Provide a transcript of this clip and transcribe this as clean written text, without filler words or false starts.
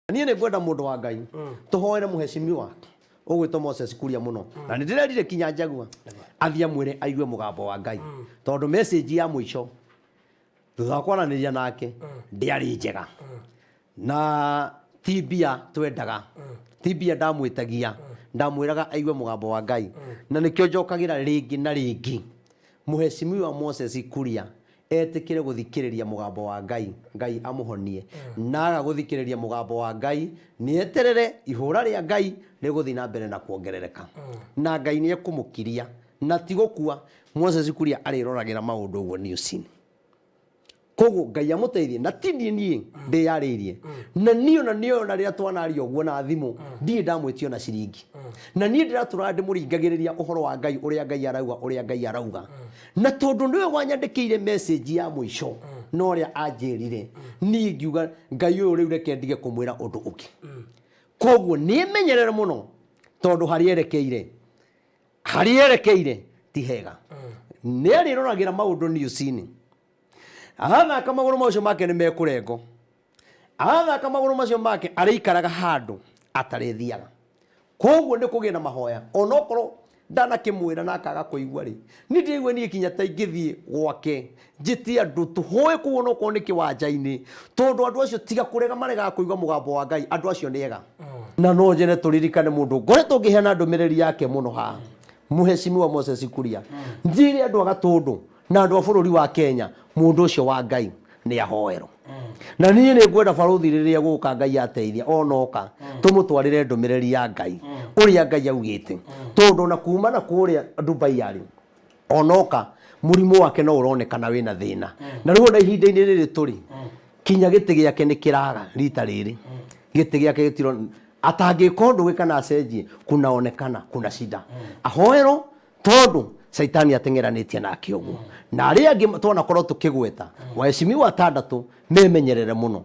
Niĩ nĩ ngwenda mũndũ wa Ngai tũhoere mũheshimiwa ũgwĩtwo Moses Kuria mũno na nĩ ndĩrerire kinya Njagua athiĩ amwĩre aigue mũgambo wa Ngai tondũ message ya mũico thutha wa kwaranĩria nake ndĩarĩ njega na tibia twendaga tibia ndamwĩtagia ndamwĩraga aigue mũgambo wa Ngai na nĩkĩo njokagĩra rĩngĩ na rĩngĩ mũheshimiwa Moses Kuria etikire guthikiriria mugambo wa Ngai Ngai amuhonie naga guthikiriria mugambo wa Ngai ni eterere ihura ria Ngai riguthi na mbere na kuongerereka na Ngai ni ekumukiria na tigokua Moses Kuria ariroragira maundu uguo newsini koguo Ngai amuteithie na tindie nie ndiyaririe na niyo na rira twanario uguo na thimu ndie ndamwitio na ciringi na nie ndiratura ndimuringagiriria uhoro wa Ngai uria Ngai arauga na tondu niwe wanyandikiire message ya muico no ria anjirire nie ngiuga Ngai uyu riu reke ndige kumwira undu uki koguo ni menyerere muno tondu harierekeire ti hega ni ariroragira maundu newsini athaka maguru macio make ni mekurengo athaka maguru macio make ariikaraga handu atarethiaga koguo ni kugia na mahoya onokoro ndana kimwira na akaga kuigwa ri ni ndigwe ni kinya ta ingithie gwake njiti andu tuhoe kuona ko ni kiwanja-ini tondu andu acio tiga kurega marega kuigwa mugambo wa Ngai andu acio ni ega na no njene turirikane mundu ngoretwo ngiheana ndumiriri yake muno ha muheshimiwa Moses Kuria njire andu agatundu na andu a bururi wa Kenya mundu ucio wa Ngai ni ahoero na niĩ nĩ ngwenda baruthi rĩrĩa gũka Ngai ateithia onoka tumutwarire ndumiriri ya Ngai uria Ngai augite tondu na kuma na kuria Dubai yari onoka murimu wake no uronekana wina thina na riu na ihinda-ini riri turi kinya giti giake ni kiraga rita riri giti giake gitiro atangĩkondu gwĩkana acenjie kunaonekana kuna shida ahoero tondu Saitani atengeranĩtie nake ũguo na arĩa angĩ twona korwo tukigweta waheshimiwa atandatu memenyerere muno